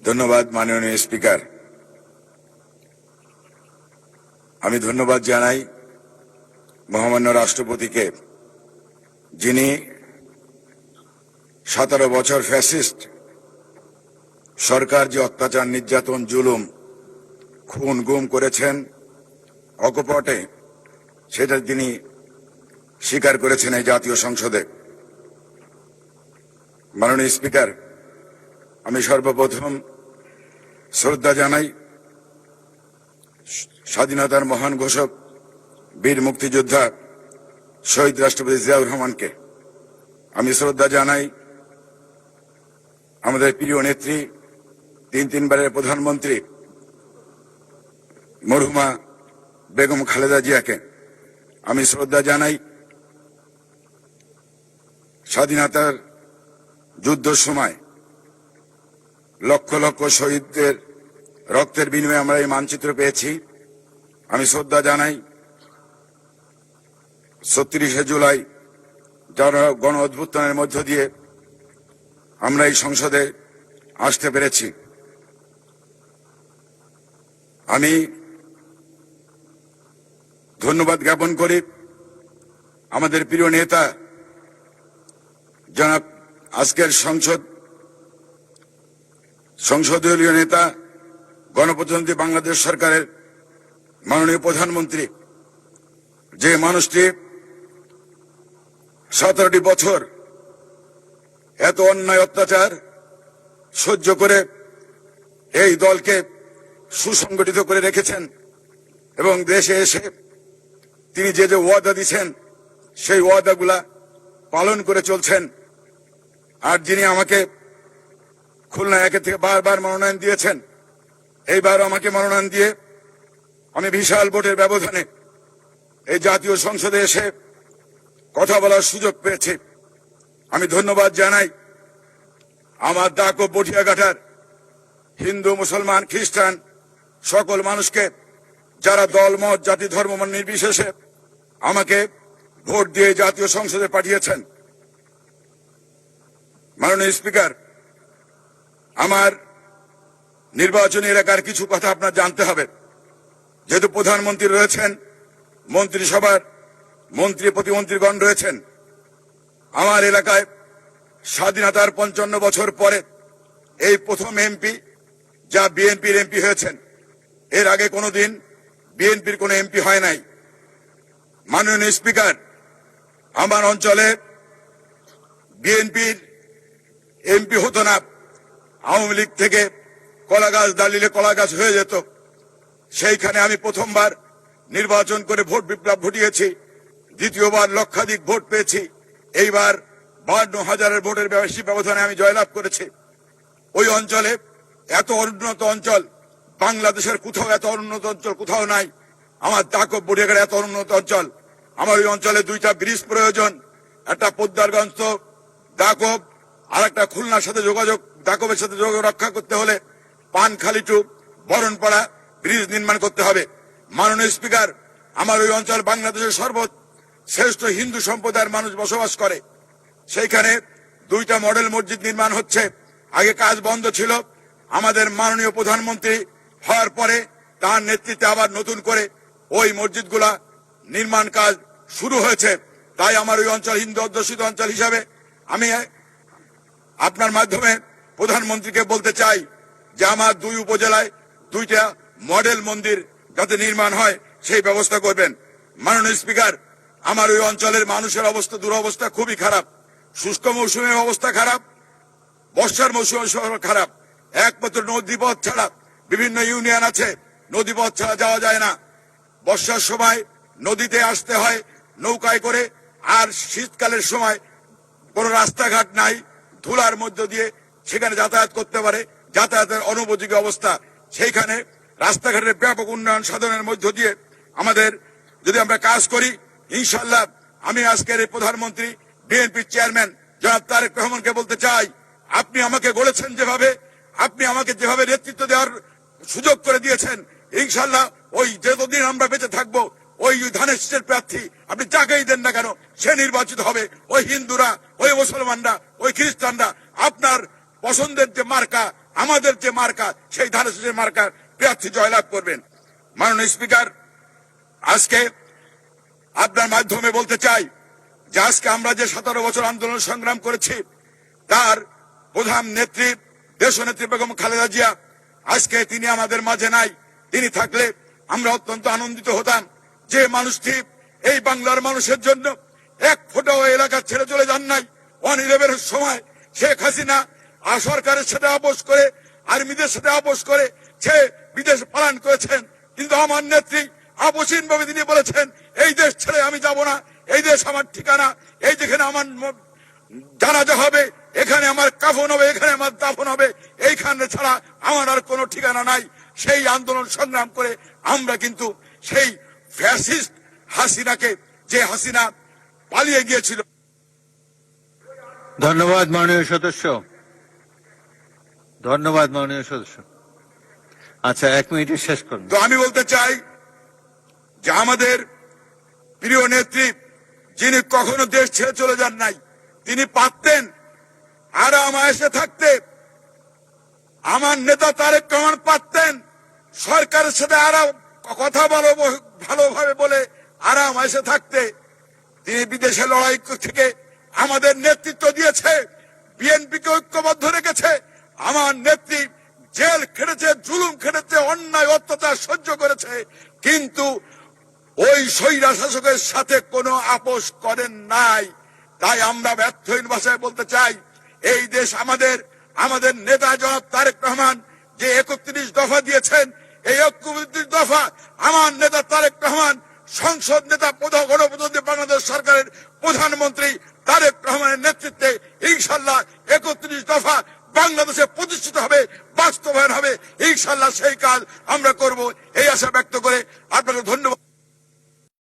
ধন্যবাদ মাননীয় স্পিকার। আমি ধন্যবাদ জানাই মহামান্য রাষ্ট্রপতিকে, যিনি 17 বছর ফ্যাসিস্ট সরকার যে অত্যাচার, নির্যাতন, জুলুম, খুন, গুম করেছেন অকপটে, সেটা তিনি স্বীকার করেছেন এই জাতীয় সংসদে। মাননীয় স্পিকার, আমি সর্বপ্রথম শ্রদ্ধা জানাই স্বাধীনতার মহান ঘোষক, বীর মুক্তিযোদ্ধা শহীদ রাষ্ট্রপতি জিয়াউর রহমানকে। আমি শ্রদ্ধা জানাই আমাদের প্রিয় নেত্রী, তিনবারের প্রধানমন্ত্রী মরহুমা বেগম খালেদা জিয়াকে। আমি শ্রদ্ধা জানাই স্বাধীনতার যুদ্ধের সময় লক্ষ লক্ষ শহীদদের রক্তের বিনিময়ে আমরা এই মানচিত্র পেয়েছি। আমি শ্রদ্ধা জানাই ৩৬শে জুলাই যারা গণ অভ্যুত্থানের মধ্য দিয়ে আমরা এই সংসদে আসতে পেরেছি। আমি ধন্যবাদ জ্ঞাপন করি আমাদের প্রিয় নেতা জনাব আজকের সংসদীয় নেতা, গণপ্রজাতন্ত্রী বাংলাদেশ সরকারের মাননীয় প্রধানমন্ত্রী, যে মানুষটি 17টি বছর এত অন্যায় অত্যাচার সহ্য করে এই দলকে সুসংগঠিত করে রেখেছেন এবং দেশে এসে তিনি যে যে ওয়াদা দিয়েছেন সেই ওয়াদাগুলা পালন করে চলছেন। আর যিনি আমাকে খুলনা 1 থেকে বারবার মনোনয়ন দিয়েছেন, এইবার আমাকে মনোনয়ন দিয়ে আমি বিশাল ভোটের ব্যবধানে এই জাতীয় সংসদে এসে কথা বলার সুযোগ পেয়েছি। আমি ধন্যবাদ জানাই আমার ডাক ও বটিয়াঘাটার হিন্দু, মুসলমান, খ্রিস্টান সকল মানুষকে, যারা দল, মত, জাতি, ধর্ম নির্বিশেষে আমাকে ভোট দিয়ে জাতীয় সংসদে পাঠিয়েছেন। মাননীয় স্পিকার, আমার নির্বাচনী এলাকার কিছু কথা আপনার জানতে হবে। যেহেতু প্রধানমন্ত্রী রয়েছেন, মন্ত্রিসভার মন্ত্রী প্রতিমন্ত্রীগণ রয়েছেন, আমার এলাকায় স্বাধীনতার 55 বছর পরে এই প্রথম এমপি যা বিএনপির এমপি হয়েছেন। এর আগে কোনোদিন বিএনপির কোনো এমপি হয় নাই। মাননীয় স্পিকার, আমার অঞ্চলে বিএনপির এমপি হতো না, আওয়ামী লীগ থেকে কলা গাছ দালিলে কলা গাছ হয়ে যেত। সেইখানে আমি প্রথমবার নির্বাচন করে ভোট বিপ্লব ঘটিয়েছি, দ্বিতীয়বার লক্ষাধিক ভোট পেয়েছি, এইবার 52,000 ভোটের বেশি ব্যবধানে আমি জয়লাভ করেছি। ওই অঞ্চলে এত উন্নত অঞ্চল বাংলাদেশের কোথাও, এত উন্নত অঞ্চল কোথাও নাই। আমার দাকব বটিয়াঘাটা এত উন্নত অঞ্চল। আমার ওই অঞ্চলে 2টা ব্রিজ প্রয়োজন, একটা পদ্মারগঞ্জ দাকব, আর একটা খুলনার সাথে যোগাযোগ, দাকবের সাথে যোগাযোগ রক্ষা করতে হলে পানখালি টু বরণপাড়া ব্রিজ নির্মাণ করতে হবে। মাননীয় স্পিকার, আমার ওই অঞ্চল বাংলাদেশের সর্বশ্রেষ্ঠ হিন্দু সম্প্রদায়ের মানুষ বসবাস করে। সেইখানে 2টা মডেল মসজিদ নির্মাণ হচ্ছে। আগে কাজ বন্ধ ছিল, আমাদের মাননীয় প্রধানমন্ত্রী হওয়ার পরে তার নেতৃত্বে আবার নতুন করে ওই মসজিদগুলা নির্মাণ কাজ শুরু হয়েছে। তাই আমার ওই অঞ্চল হিন্দু অধ্যুষিত অঞ্চল হিসাবে আমি আপনার মাধ্যমে প্রধানমন্ত্রীকে বলতে চাই যে আমার 2 উপজেলায় 2টা মডেল মন্দির যাতে নির্মাণ হয় সেই ব্যবস্থা করবেন। মাননীয় স্পিকার, আমার ওই অঞ্চলের মানুষের অবস্থা, দুরবস্থা খুবই খারাপ। শুষ্ক মৌসুমের অবস্থা খারাপ, বর্ষার মৌসুমের খারাপ। একমাত্র নদীপথ ছাড়া, বিভিন্ন ইউনিয়ন আছে, নদীপথ ছাড়া যাওয়া যায় না। বর্ষার সময় নদীতে আসতে হয় নৌকায় করে, আর শীতকালের সময় কোনো রাস্তাঘাট নাই, ধুলার মধ্য দিয়ে সেখানে যাতায়াত করতে পারে, যাতায়াতের অনুপযোগী অবস্থা। সেইখানে রাস্তাঘাটের ব্যাপক উন্নয়ন সাধনের মধ্য দিয়ে আমাদের যদি আমরা কাজ করি, ইনশাল্লাহ আমি আজকের এই প্রধানমন্ত্রী, বিএনপির চেয়ারম্যান জনাব তারেক রহমানকে বলতে চাই, আপনি আমাকে গড়েছেন যেভাবে, আপনি আমাকে যেভাবে নেতৃত্ব দেওয়ার সুযোগ করে দিয়েছেন, ইনশাল্লাহ ওই যতদিন আমরা বেঁচে থাকবো ওই ধানের শীষের প্রার্থী আপনি যাকেই দেন না কেন সে নির্বাচিত হবে। ওই হিন্দুরা, ওই মুসলমানরা, ওই খ্রিস্টানরা আপনার পছন্দের যে মার্কা আমাদের যে মার্কা সেই ধানের শীষের মার্কার প্রার্থী জয়লাভ করবেন। মাননীয় স্পিকার, আজকে আপনার মাধ্যমে বলতে চাই যে আজকে আমরা যে 17 বছর আন্দোলন সংগ্রাম করেছি তার প্রধান নেত্রী দেশনেত্রী বেগম খালেদা জিয়া আজকে তিনি আমাদের মাঝে নাই। তিনি থাকলে আমরা অত্যন্ত আনন্দিত হতাম। যে মানুষটি এই বাংলার মানুষের জন্য এক ফোঁটাও এলাকা ছেড়ে চলে যান নাই। 1/11 সময় শেখ হাসিনা সরকারের সাথে আপোষ করে আর্মিদের সাথে আপোষ করে সে বিদেশ পালান করেছেন, কিন্তু আমার নেত্রী আপোষহীন ভাবে তিনি বলেছেন এই দেশ ছেড়ে আমি যাব না, এই দেশ আমার ঠিকানা, এই যেখানে আমার জানাজা হবে, এখানে আমার কাফন হবে, এখানে আমার দাফন হবে, এইখানে ছাড়া আমার আর কোনো ঠিকানা নাই। সেই আন্দোলন সংগ্রাম করে আমরা কিন্তু সেই ফ্যাসিস্ট হাসিনাকে, যে হাসিনা পালিয়ে গিয়েছিল। ধন্যবাদ মাননীয় সদস্য, ধন্যবাদ মাননীয় সদস্য। আচ্ছা, 1 মিনিটে শেষ করুন। তো আমি বলতে চাই যে আমাদের প্রিয় নেত্রী যিনি কখনো দেশ ছেড়ে চলে যান নাই, তিনি পারতেন আরাম আয়েশে থাকতে। আমার নেতা তারেক রহমান পারতেন সরকারের সাথে আরাম কথা ভালোভাবে বলে আরাম আয়েশে থাকতে। তিনি বিদেশে লড়াই থেকে আমাদের নেতৃত্ব দিয়েছে, বিএনপিকে ঐক্যবদ্ধ রেখেছে। আমার নেত্রী জেল খেটেছে, জুলুম খেটেছে, অন্যায় অত্যাচার সহ্য করেছে, কিন্তু ওই স্বৈরা শাসকের সাথে কোনো আপোষ করেন নাই। তাই আমরা ব্যর্থহীন ভাষায় বলতে চাই এই দেশ আমাদের। আমাদের নেতা জনাব তারেক রহমান যে 31 দফা দিয়েছেন, এই 31 দফা আমার নেতা তারেক রহমান সংসদ নেতা গণপ্রজাতন্ত্রী বাংলাদেশ সরকারের প্রধানমন্ত্রী তারেক রহমানের নেতৃত্বে ইনশাল্লাহ 31 দফা বাংলাদেশে প্রতিষ্ঠিত হবে, বাস্তবায়ন হবে ইনশাল্লাহ। সেই কাজ আমরা করব, এই আশা ব্যক্ত করে আপনাকে ধন্যবাদ।